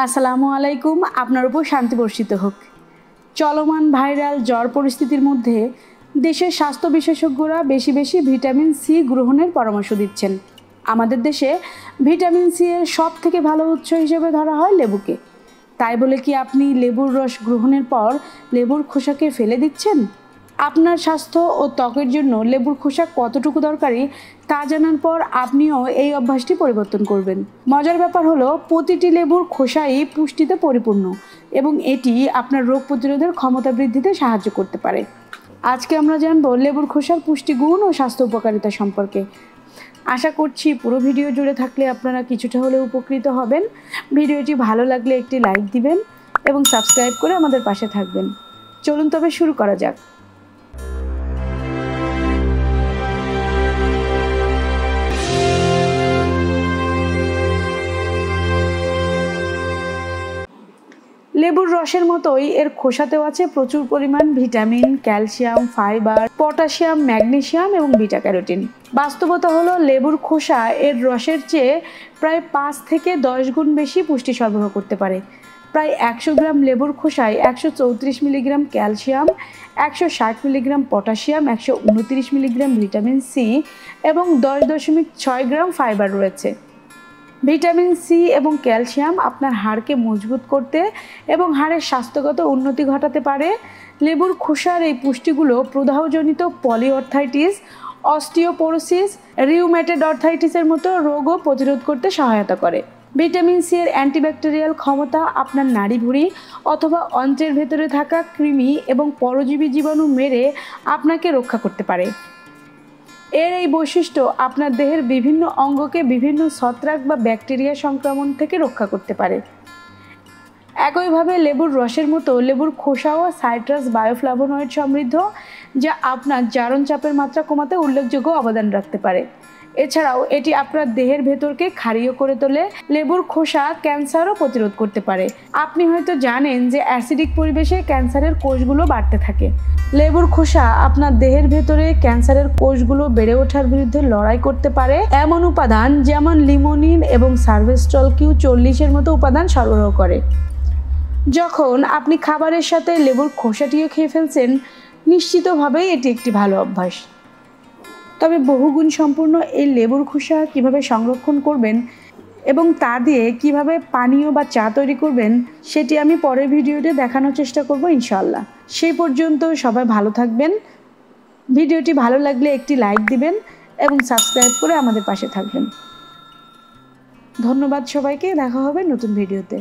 আসসালামু আলাইকুম। আপনার উপর শান্তি বর্ষিত হোক। চলমান ভাইরাল জ্বর পরিস্থিতির মধ্যে দেশের স্বাস্থ্য বিশেষজ্ঞরা বেশি বেশি ভিটামিন সি গ্রহণের পরামর্শ দিচ্ছেন। আমাদের দেশে ভিটামিন সি এর সব থেকে ভালো উৎস হিসেবে ধরা হয় লেবুকে। তাই বলে কি আপনি লেবুর রস গ্রহণের পর লেবুর খোসাকে ফেলে দিচ্ছেন? আপনার স্বাস্থ্য ও ত্বকের জন্য লেবুর খোসা কতটুকু দরকারি তা জানার পর আপনিও এই অভ্যাসটি পরিবর্তন করবেন। মজার ব্যাপার হলো, প্রতিটি লেবুর খোসাই পুষ্টিতে পরিপূর্ণ এবং এটি আপনার রোগ প্রতিরোধের ক্ষমতা বৃদ্ধিতে সাহায্য করতে পারে। আজকে আমরা জানবো লেবুর খোসার পুষ্টিগুণ ও স্বাস্থ্য উপকারিতা সম্পর্কে। আশা করছি পুরো ভিডিও জুড়ে থাকলে আপনারা কিছুটা হলেও উপকৃত হবেন। ভিডিওটি ভালো লাগলে একটি লাইক দিবেন এবং সাবস্ক্রাইব করে আমাদের পাশে থাকবেন। চলুন তবে শুরু করা যাক। লেবুর রসের মতোই এর খোসাতেও আছে প্রচুর পরিমাণ vitamin, calcium, fibre, potassium, magnesium এবং বিটা ক্যারোটিন। বাস্তবতা হলো, লেবুর খোসা এর রসের চেয়ে প্রায় 5 থেকে 10 গুণ বেশি পুষ্টি সরবরাহ করতে পারে। প্রায় 100 গ্রাম লেবুর খোসায় 134 milligram calcium, 160 milligram potassium, 129 milligram vitamin C এবং 10.6 গ্রাম ফাইবার রয়েছে। ভিটামিন সি এবং ক্যালসিয়াম আপনার হাড়কে মজবুত করতে এবং হাড়ের স্বাস্থ্যগত উন্নতি ঘটাতে পারে। লেবুর খোসার এই পুষ্টিগুলো প্রদাহজনিত পলিঅর্থাইটিস, অস্টিওপোরোসিস, রিউমেটয়েড আর্থ্রাইটিসের মতো রোগও প্রতিরোধ করতে সহায়তা করে। ভিটামিন সি এর অ্যান্টিব্যাকটেরিয়াল ক্ষমতা আপনার নাড়িভুঁড়ি অথবা অন্ত্রের ভেতরে থাকা কৃমি এবং পরজীবী জীবাণু মেরে আপনাকে রক্ষা করতে পারে। এর এই বৈশিষ্ট্য আপনার দেহের বিভিন্ন অঙ্গকে বিভিন্ন ছত্রাক বা ব্যাকটেরিয়া সংক্রমণ থেকে রক্ষা করতে পারে। একইভাবে লেবুর রসের মতো লেবুর খোসাও সাইট্রাস বায়োফ্লাভোনয়েড সমৃদ্ধ, যা আপনার জারণ চাপের মাত্রা কমাতে উল্লেখযোগ্য অবদান রাখতে পারে। এছাড়াও এটি আপনার দেহের ভেতরকে ক্ষারীয় করে তোলে। লেবুর খোসা ক্যান্সারও প্রতিরোধ করতে পারে। আপনি হয়তো জানেন যে অ্যাসিডিক পরিবেশে ক্যান্সারের কোষগুলো বাড়তে থাকে। লেবুর খোসা আপনার দেহের ভেতরে ক্যান্সারের কোষগুলো বেড়ে ওঠার বিরুদ্ধে লড়াই করতে পারে এমন উপাদান যেমন লিমোনিন এবং সারভেস্ট্রল Q40 মতো উপাদান সরবরাহ করে। যখন আপনি খাবারের সাথে লেবুর খোসাটিও খেয়ে ফেলছেন, নিশ্চিতভাবেই এটি একটি ভালো অভ্যাস। তবে বহুগুণ সম্পূর্ণ এই লেবুর খোসা কিভাবে সংরক্ষণ করবেন এবং তা দিয়ে কিভাবে পানীয় বা চা তৈরি করবেন, সেটি আমি পরের ভিডিওতে দেখানোর চেষ্টা করব ইনশাআল্লাহ। সেই পর্যন্ত সবাই ভালো থাকবেন। ভিডিওটি ভালো লাগলে একটি লাইক দিবেন এবং সাবস্ক্রাইব করে আমাদের পাশে থাকবেন। ধন্যবাদ সবাইকে। দেখা হবে নতুন ভিডিওতে।